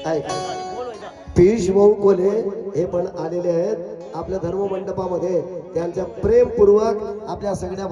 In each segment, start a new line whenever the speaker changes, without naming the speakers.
ऐक पियुष भाऊ कोले हे पण आलेले आहेत आपल्या धर्म मंडपामध्ये त्यांच्या प्रेमपूर्वक आपल्या सगळ्या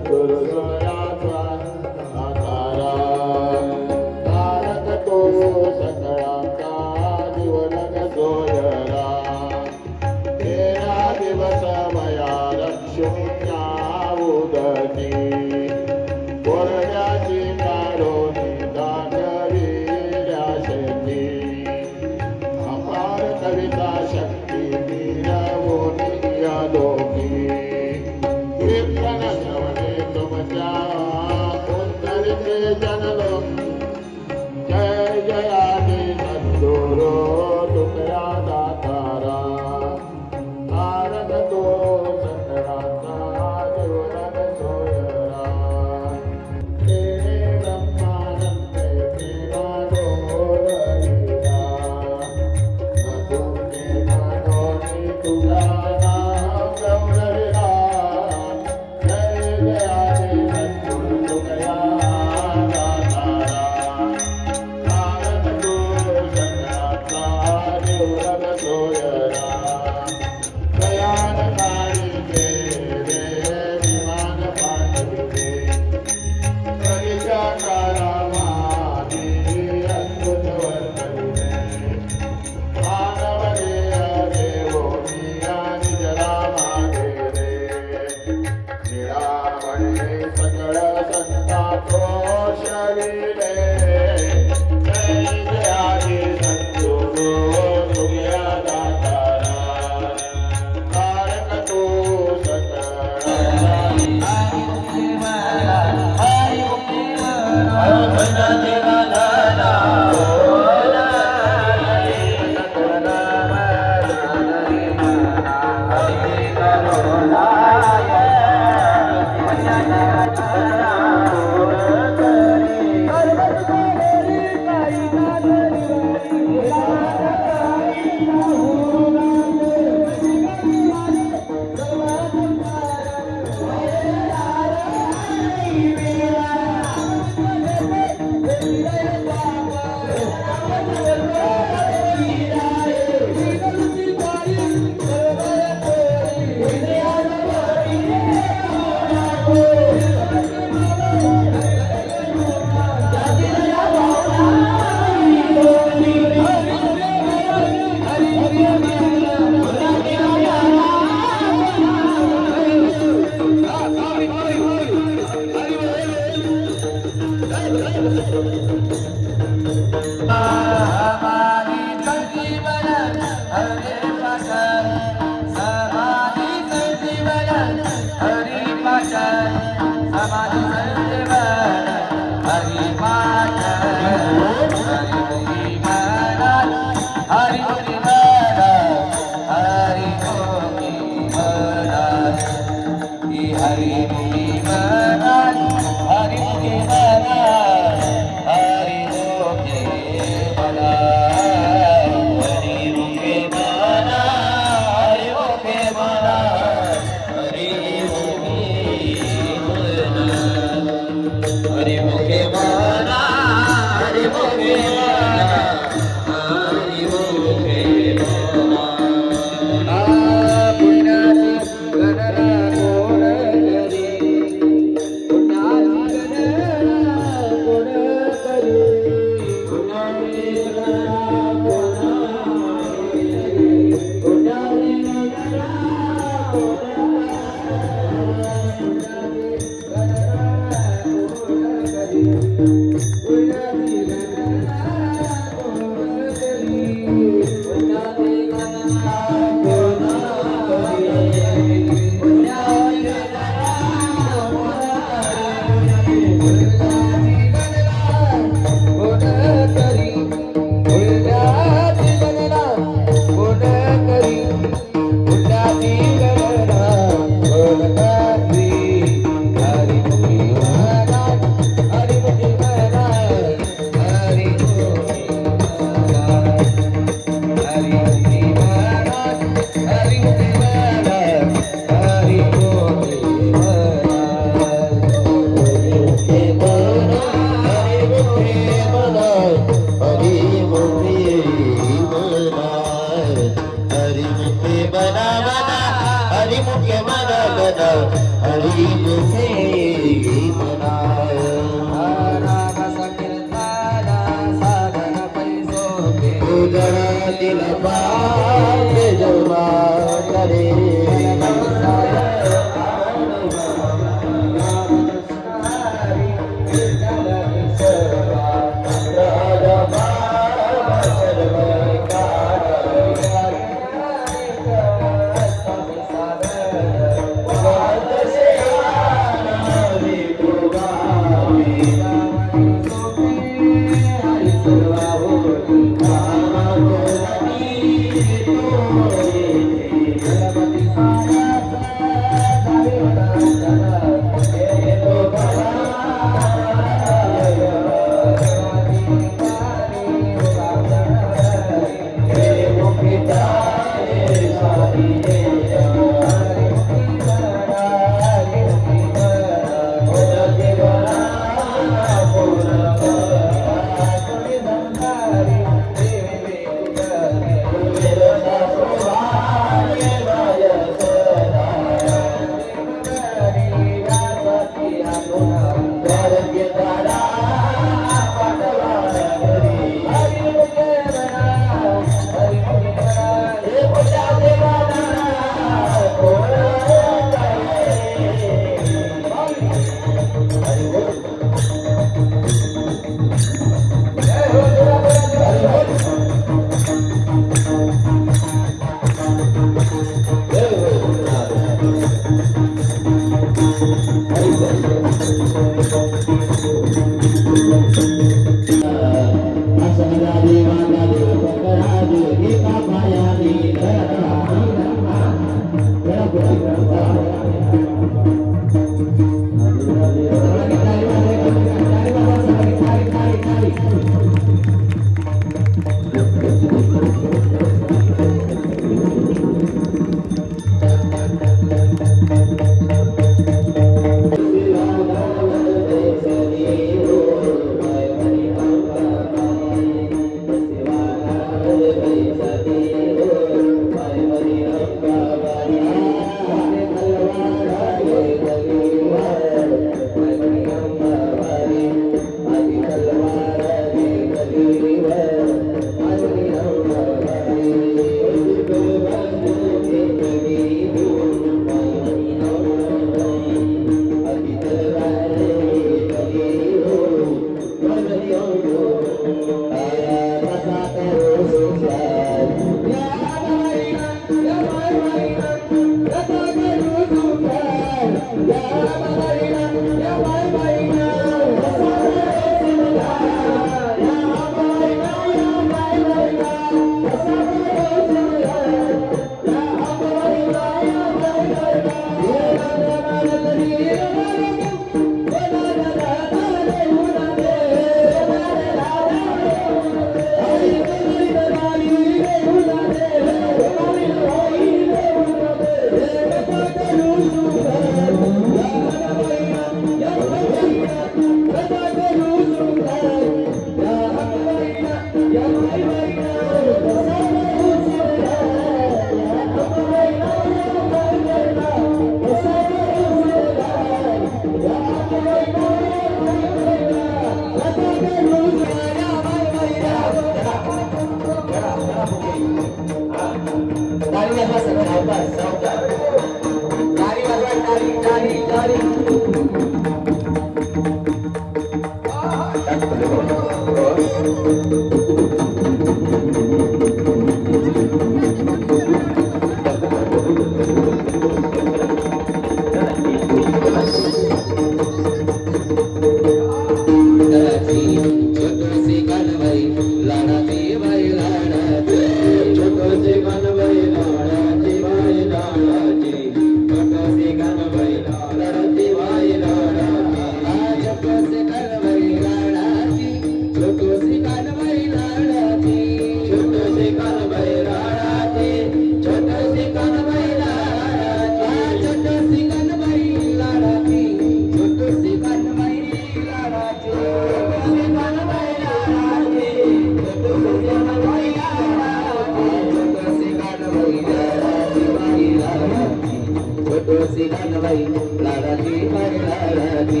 छोटोसी कानबाई लाडाची माय लाडाची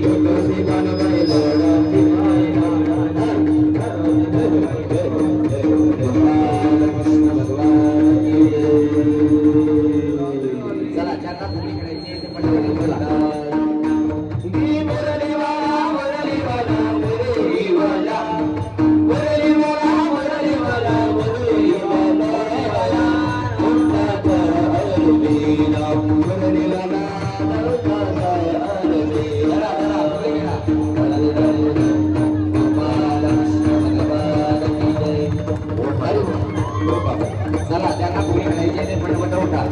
छोटोसी कानबाई लाडाची माय लाडाची भगवान की चला चाका पुढे करायची ते पटकन चला चला त्यांना पुढे करायचे ते पटपट उठा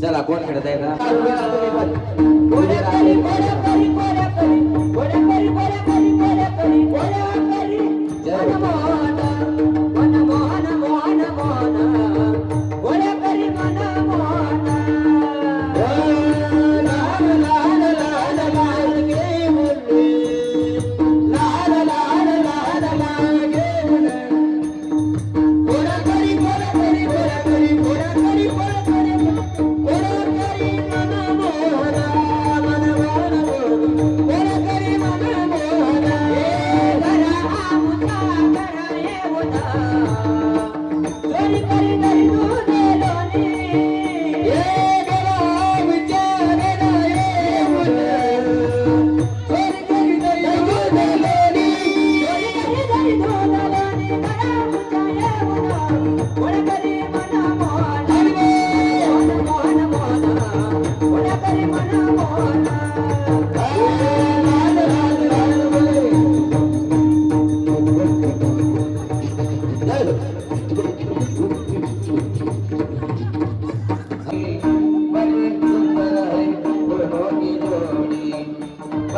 चला कोण खेळत आहे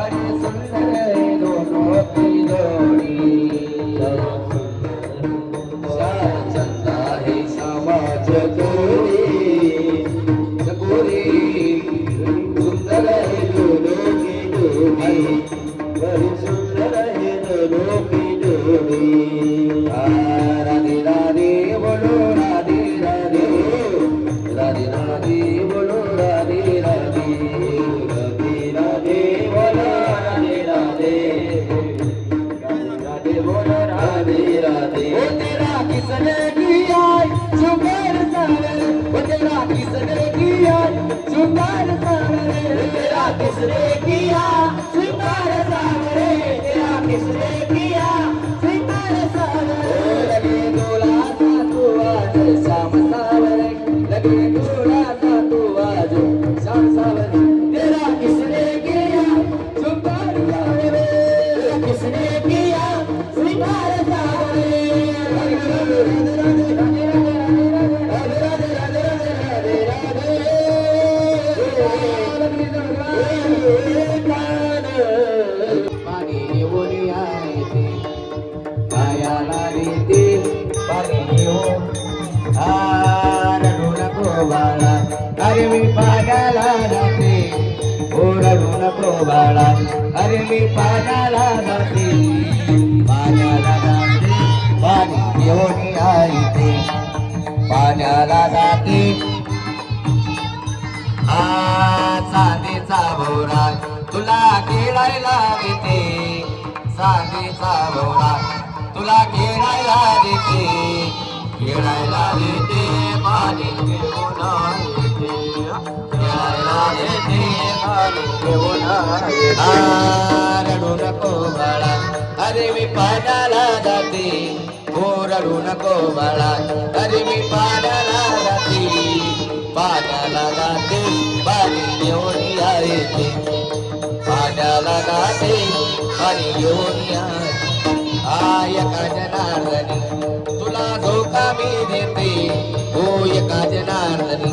बड़ी सुंदर है दोनों की जोड़ी शाळा चंदा है समाज गोरी सुंदर है दोनों की जोड़ी बड़ी सुंदर है दोनों की जोड़ी राधे राधे बोलो राधे राधे राधे राधे बोलो राधे राधे राधे राधे बोलो राधे राधे राधे राधे बोलो राधे राधे ओ तेरा किसने किया शुक्र सारे ओ तेरा किसने किया शुक्र सारे तेरा किसने किया शुक्र सारे तेरा किसने किया शुक्र सारे लगे डोला सा तू आज शाम सावरे लगे डोला सा तू आज शाम सावरे तेरा किसने किया शुक्र सारे तेरा किसने किया शुक्र सावरे पाणी घेऊन यायचे पायाला रीती पाणी घेऊन रडू नको बाळा अरे मी पाण्याला जाते हो रडू नको बाळा अरे मी पाण्याला जाते पाण्याला जाते पाणी घेऊन यायचे पाण्याला जाते चांदीचा भोवरा तुला खेळायला देते चांदीचा भोवरा तुला खेळायला देते खेळायला देते पाणी घेऊन येते खेळायला देते पाणी घेऊन येते रडू नको बाळा अरे मी पाण्याला जाते हो रडू नको बाळा अरे मी पाण्याला जाते पाण्याला जाते पाणी घेऊन यायचे पाण्याला जाते पाणी घेऊन याय एका जनार्दनी तुला धोका मी देते हो एका जनार्दनी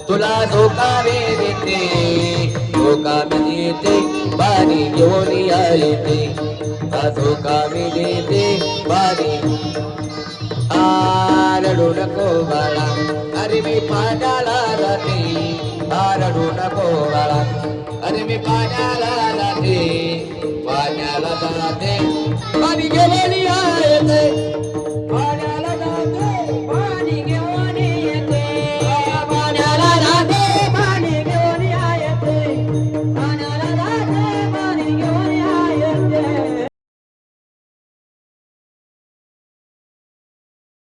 तुला धोका मी देते धोका मी देते पाणी घेऊन यायचे धोका मी देते पाणी रडू नको बाळा अरे मी पाण्याला जाते रडू नको बाळा अरे मी पाण्याला जाते पाण्याला जाते पाणी घेऊन यायचे